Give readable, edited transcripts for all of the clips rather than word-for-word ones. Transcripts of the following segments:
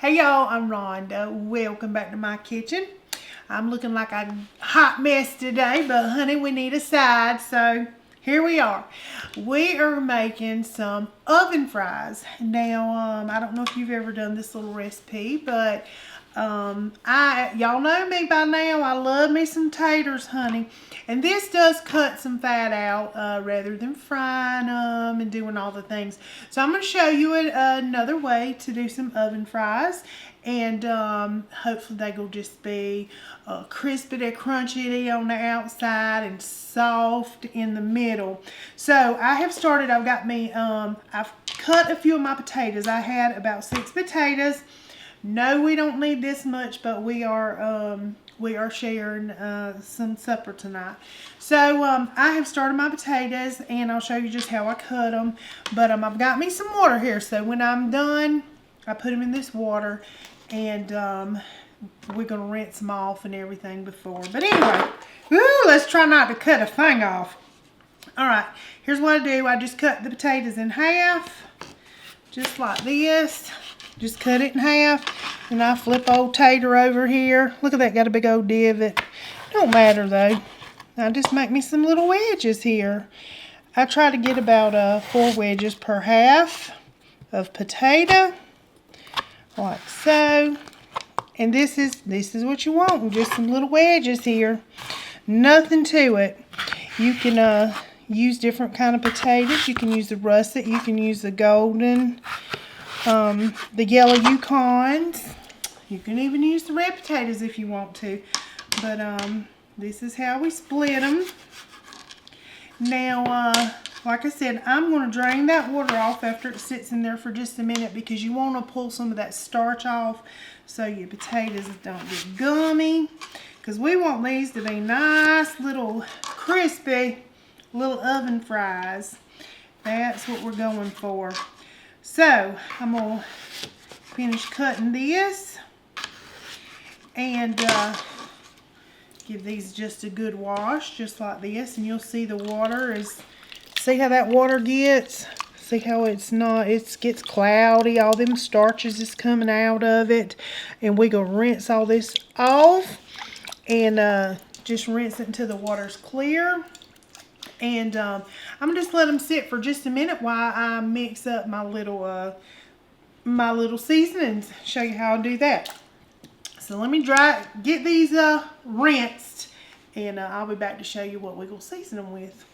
Hey y'all, I'm Rhonda. Welcome back to my kitchen. I'm looking like a hot mess today, but honey, we need a side, so here we are. We are making some oven fries. Now, I don't know if you've ever done this little recipe, but y'all know me by now. I love me some taters, honey. And this does cut some fat out rather than frying them and doing all the things. So I'm going to show you another way to do some oven fries. And hopefully they will just be crispy and crunchy on the outside and soft in the middle. So I have started, I've cut a few of my potatoes. I had about 6 potatoes. No, we don't need this much, but we are sharing some supper tonight. So I have started my potatoes, and I'll show you just how I cut them. But I've got me some water here, so when I'm done, I put them in this water, and we're going to rinse them off and everything before. But anyway, let's try not to cut a thing off. All right, here's what I do. I just cut the potatoes in half, just like this. Just cut it in half, and I flip old Tater over here. Look at that, got a big old divot. Don't matter though. I just make me some little wedges here. I try to get about 4 wedges per half of potato, like so. And this is what you want, just some little wedges here. Nothing to it. You can use different kind of potatoes. You can use the russet. You can use the golden. The yellow Yukons. You can even use the red potatoes if you want to. But this is how we split them. Now, like I said, I'm going to drain that water off after it sits in there for just a minute, because you want to pull some of that starch off so your potatoes don't get gummy. Because we want these to be nice little crispy little oven fries. That's what we're going for. So I'm going to finish cutting this and give these just a good wash, just like this. And you'll see the water is, see how that water gets? See how it gets cloudy, all them starches is coming out of it. And we're going to rinse all this off and just rinse it until the water's clear. And I'm going to just let them sit for just a minute while I mix up my little seasonings. Show you how I do that. So let me get these rinsed, and I'll be back to show you what we're going to season them with.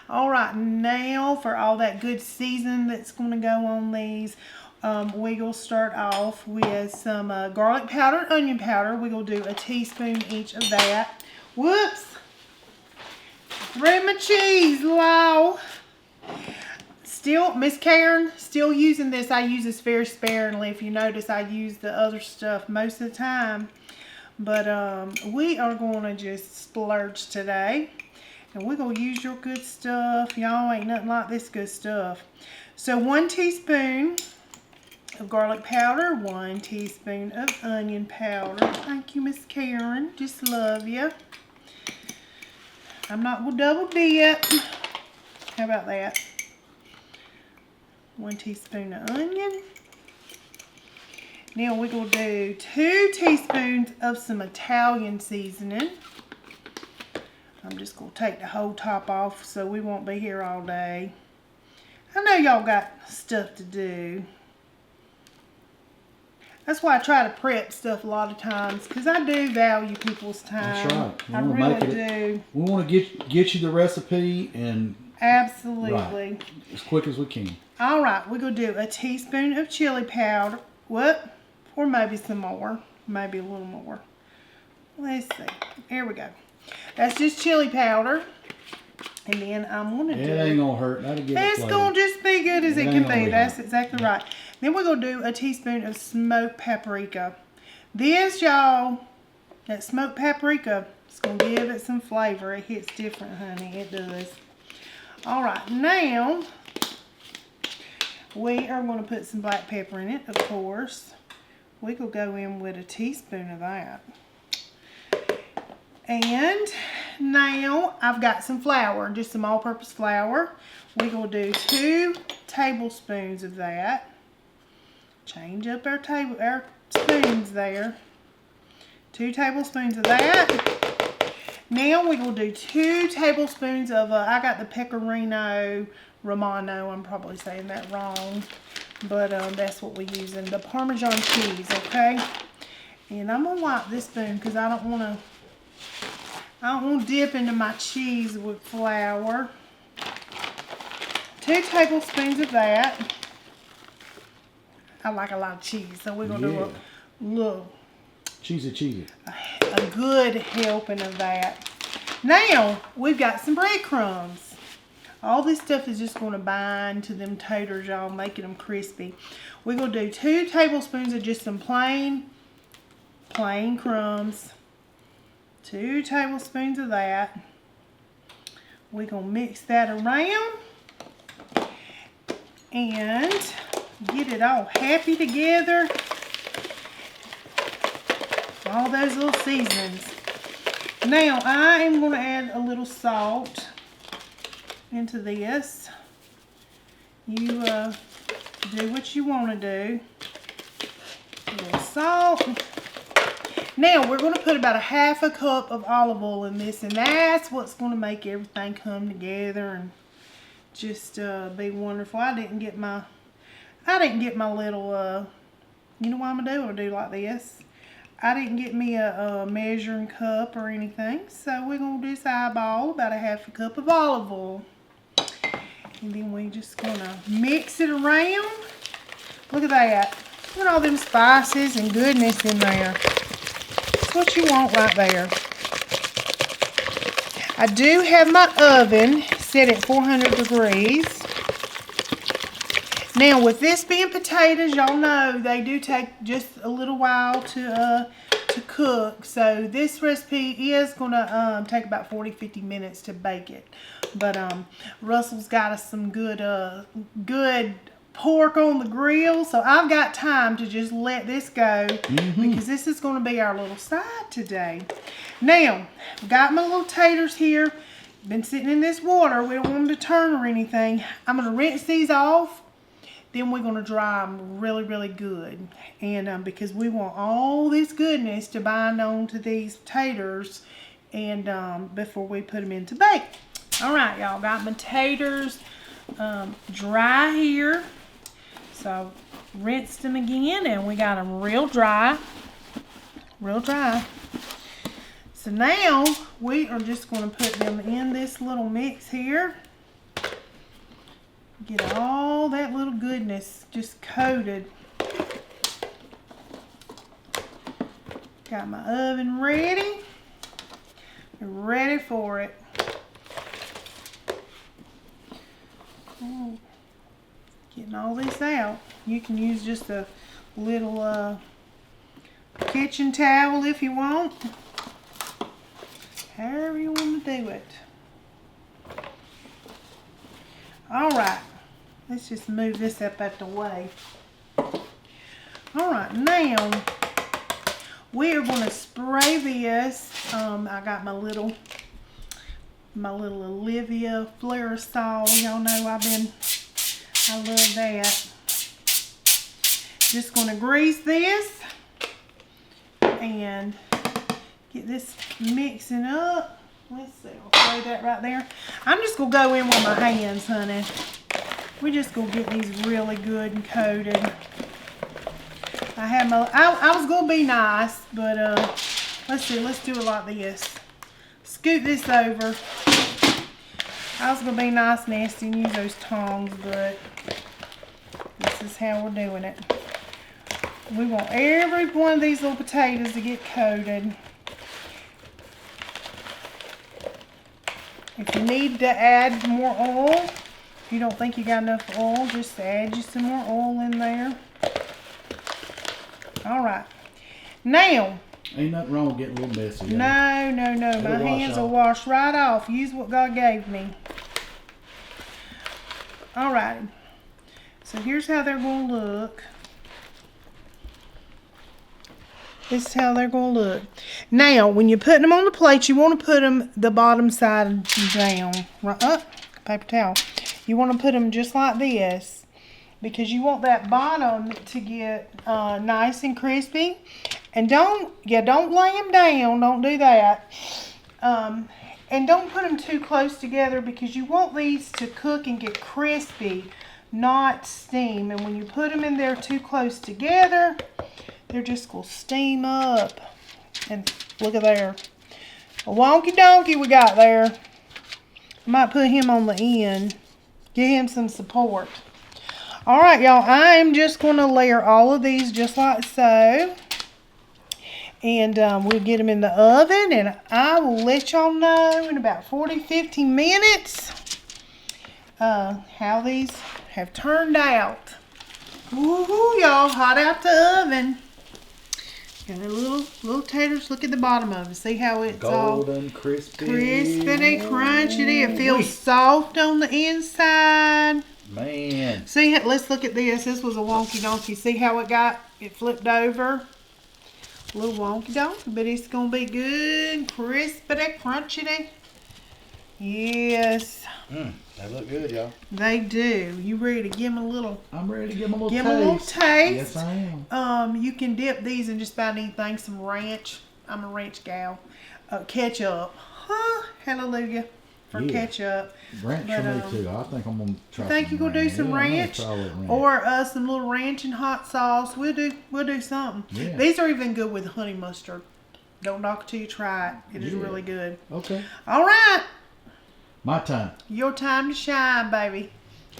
All right, now for all that good seasoning that's going to go on these, we're going to start off with some garlic powder and onion powder. We're going to do a teaspoon each of that. Whoops! Threw my cheese, low. Still, Miss Karen, still using this. I use this very sparingly. If you notice, I use the other stuff most of the time. But we are going to just splurge today. And we're going to use your good stuff. Y'all ain't nothing like this good stuff. So 1 teaspoon of garlic powder. 1 teaspoon of onion powder. Thank you, Miss Karen. Just love you. I'm not going to double dip. How about that? 1 teaspoon of onion. Now we're going to do 2 teaspoons of some Italian seasoning. I'm just going to take the whole top off so we won't be here all day. I know y'all got stuff to do. That's why I try to prep stuff a lot of times, because I do value people's time. That's right. I really do. We want to get you the recipe and absolutely right, as quick as we can. All right, we're going to do a teaspoon of chili powder. What? Or maybe some more. Maybe a little more. Let's see. Here we go. That's just chili powder. And then I'm going to do... It ain't going to hurt. That'll give it it's going to just be good as it can be. That's exactly right. Then we're going to do a teaspoon of smoked paprika. This, y'all, that smoked paprika, is going to give it some flavor. It hits different, honey. It does. All right, now we are going to put some black pepper in it, of course. We could go in with a teaspoon of that. And now I've got some flour, just some all-purpose flour. We're going to do 2 tablespoons of that. change up our spoons there. 2 tablespoons of that. Now we're going to do 2 tablespoons of, I got the pecorino romano. I'm probably saying that wrong, but that's what we're using. The Parmesan cheese, okay? And I'm going to wipe this spoon because I don't want to dip into my cheese with flour. 2 tablespoons of that. I like a lot of cheese, so we're going to do a little cheesy. A good helping of that. Now, we've got some breadcrumbs. All this stuff is just going to bind to them taters, y'all, making them crispy. We're going to do 2 tablespoons of just some plain crumbs. 2 tablespoons of that. We're going to mix that around and get it all happy together. All those little seasonings. Now I am going to add a little salt into this. You do what you want to do. A little salt. Now we're going to put about a 1/2 cup of olive oil in this, and that's what's going to make everything come together and just be wonderful. I didn't get my little you know what I'm gonna do? I'm gonna do like this. I didn't get me a measuring cup or anything, so we're gonna do this eyeball, about a 1/2 cup of olive oil, and then we just gonna mix it around. Look at that! Look at all them spices and goodness in there. That's what you want right there. I do have my oven set at 400 degrees. Now, with this being potatoes, y'all know they do take just a little while to cook. So this recipe is gonna take about 40-50 minutes to bake it. But Russell's got us some good pork on the grill, so I've got time to just let this go because this is gonna be our little side today. Now, I've got my little taters here. Been sitting in this water. We don't want them to turn or anything. I'm gonna rinse these off. Then we're going to dry them really, really good. And because we want all this goodness to bind on to these taters and before we put them into bake. All right, y'all, got my taters dry here. So rinsed them again and we got them real dry. Real dry. So now we are just going to put them in this little mix here. Get all that little goodness just coated. Got my oven ready. Ready for it. Oh, getting all this out. You can use just a little kitchen towel if you want. However you want to do it. Alright, let's just move this up out the way. Alright, now we are going to spray this. I got my little Olivia Flairosol. Y'all know I love that. Just going to grease this and get this mixing up. Let's see, I'll throw that right there. I'm just going to go in with my hands, honey. We're just going to get these really good and coated. I was going to be nice, but let's see, let's do it like this. Scoot this over. I was going to be nice, nasty, and use those tongs, but this is how we're doing it. We want every one of these little potatoes to get coated. If you need to add more oil, if you don't think you got enough oil, just add you some more oil in there. Alright. Now. Ain't nothing wrong with getting a little messy. No. My hands will wash right off. Use what God gave me. Alright. So here's how they're going to look. This is how they're going to look. Now, when you're putting them on the plate, you want to put them the bottom side down. Right up, paper towel. You want to put them just like this. because you want that bottom to get nice and crispy. And don't lay them down. Don't do that. And don't put them too close together because you want these to cook and get crispy, not steam. And when you put them in there too close together, they're just going to steam up. And look at there. A wonky donkey we got there. I might put him on the end. Give him some support. All right, y'all. I'm just going to layer all of these just like so. And we'll get them in the oven, and I will let y'all know in about 40-50 minutes how these have turned out. Woohoo, y'all, hot out the oven. Got a little taters. Look at the bottom of it. See how it's golden, all crispy, crunchy. It feels soft on the inside. Man. See, let's look at this. This was a wonky donkey. See how it flipped over? A little wonky donkey, but it's gonna be good, crispy, crunchy. Yes. They look good, y'all. They do. You ready to give them a little? I'm ready to give them a little give taste. Them a little taste. Yes, I am. You can dip these in just about anything. Some ranch. I'm a ranch gal. Ketchup. Hallelujah. For ketchup. Ranch for me too. I think I'm gonna try. Think you're gonna do some ranch, or some little ranch and hot sauce? We'll do something. Yeah. These are even good with honey mustard. Don't knock it till you try it. It is really good. Okay. All right. My time. Your time to shine, baby.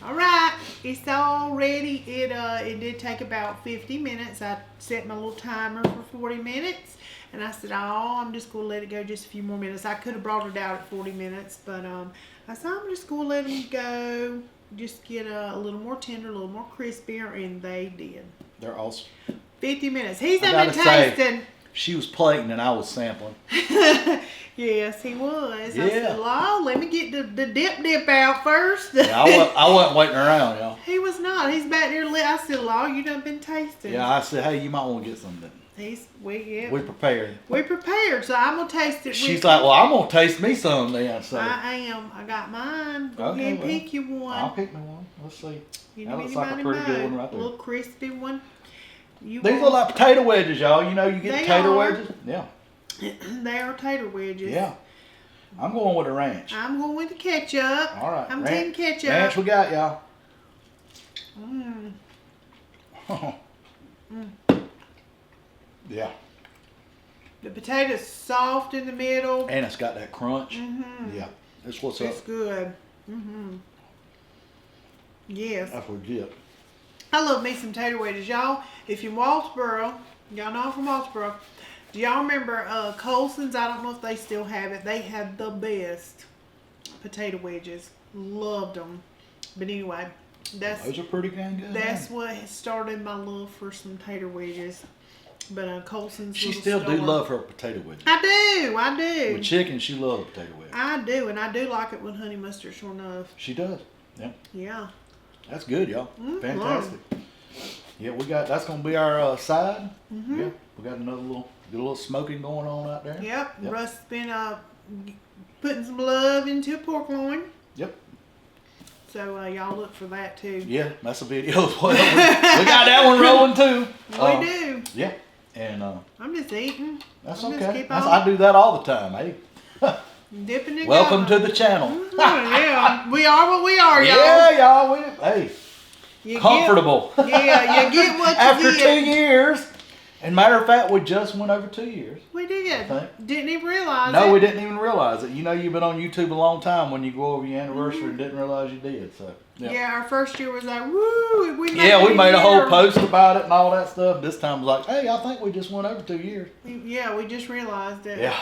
All right. It's all ready. It did take about 50 minutes. I set my little timer for 40 minutes. And I said, I'm just going to let it go just a few more minutes. I could have brought it out at 40 minutes, but I said, I'm just going to let them go. Just get a little more tender, a little more crispier, and they did. They're awesome. 50 minutes. He's been tasting. She was plating and I was sampling. Yes, he was. Yeah. I said, Law, let me get the dip out first. Yeah, I wasn't waiting around, y'all. He was not. He's back there. I said, Law, you done been tasting. Yeah, I said, hey, you might want to get something. We prepared. We prepared, so I'm gonna taste it. She's like, well, I'm gonna taste me some then. So I am. I got mine. Go okay, ahead and pick you one. I'll pick me one. Let's see. That looks like a pretty good one right there. A little crispy one. These look like potato wedges, y'all. You know, you get tater wedges. Yeah. They are tater wedges. Yeah. I'm going with the ranch. I'm going with the ketchup. All right. I'm team ketchup. Ranch we got, y'all. Yeah. The potato's soft in the middle. And it's got that crunch. Yeah. That's what's up. It's good. Yes. That's legit. I love me some tater wedges. Y'all, if you're in Waltboro, y'all know I'm from Waltboro. Do y'all remember Colson's? I don't know if they still have it. They had the best potato wedges. Loved them. But anyway, those are pretty dang good. That's what started my love for some tater wedges. But Colson's. She still do love her potato wedges. I do. With chicken, she loves potato wedges. I do, and I do like it with honey mustard, sure enough. She does. Yeah. Yeah. That's good, y'all. Fantastic. Yeah, that's gonna be our side. Yeah, we got a little smoking going on out there. Yep. Russ's been putting some love into a pork loin. Yep. So y'all look for that too. Yeah, that's a video as well. We got that one rolling too. We do. Yeah, and I'm just eating. That's I'm okay. I do that all the time. Hey. Dipping and Welcome to the channel. Yeah, we are what we are, y'all. Yeah, y'all. Hey, you comfortable. You get what you After get. 2 years. And matter of fact, we just went over 2 years. We did. Didn't even realize it. No, we didn't even realize it. You know, you've been on YouTube a long time when you go over your anniversary and didn't realize you did. So yeah, our first year was like, woo. We made a whole post about it and all that stuff. This time was like, hey, I think we just went over 2 years. Yeah, we just realized it. Yeah.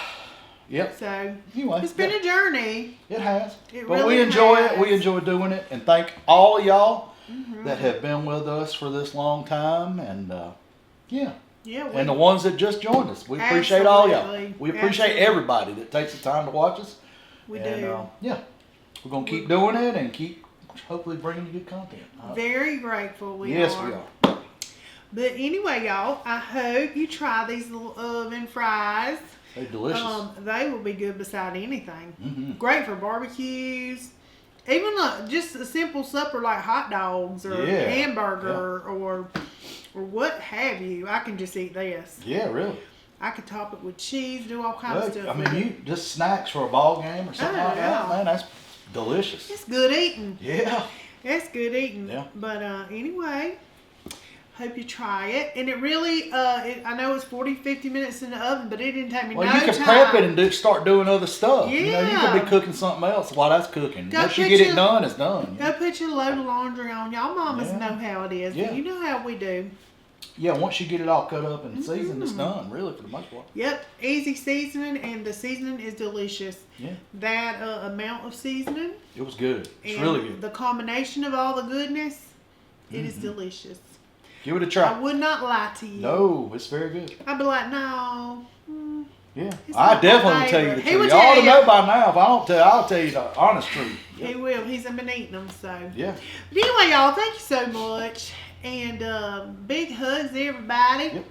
Yep. So anyway, it's been a journey. It has. But really we enjoy it. We enjoy doing it. And thank all of y'all that have been with us for this long time. And yeah, and the ones that just joined us. We appreciate all y'all. We appreciate everybody that takes the time to watch us. We do. Yeah. We're going to keep doing it and keep hopefully bringing you good content. Very grateful we are. Yes, we are. But anyway, y'all, I hope you try these little oven fries. They're delicious. They will be good beside anything. Great for barbecues. even just a simple supper like hot dogs or hamburger or what have you. I can just eat this. Yeah, really. I could top it with cheese, do all kinds of stuff. I mean, you just snacks for a ball game or something like that, man. That's delicious. It's good eating. Yeah. It's good eating. Yeah. But anyway, hope you try it. And it really, I know it's 40, 50 minutes in the oven, but it didn't take me no time. Well, you can prep it and start doing other stuff. Yeah. You know, you could be cooking something else while that's cooking. Once you get it done, it's done. Go put your load of laundry on. Y'all mamas know how it is. Yeah. You know how we do. Yeah, once you get it all cut up and seasoned, it's done, really, for the most part. Yep, easy seasoning, and the seasoning is delicious. Yeah. That amount of seasoning. It was good. It's and really good. The combination of all the goodness, it is delicious. Give it a try. I would not lie to you. No, it's very good. I'd be like, no. Yeah, I definitely will tell you the He will truth. You ought tell to know by now. If I don't tell you, I'll tell you the honest truth. Yep. He will. He's been eating them, so. Yeah. But anyway, y'all, thank you so much. And big hugs to everybody. Yep.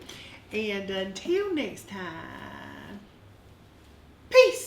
And until next time, peace.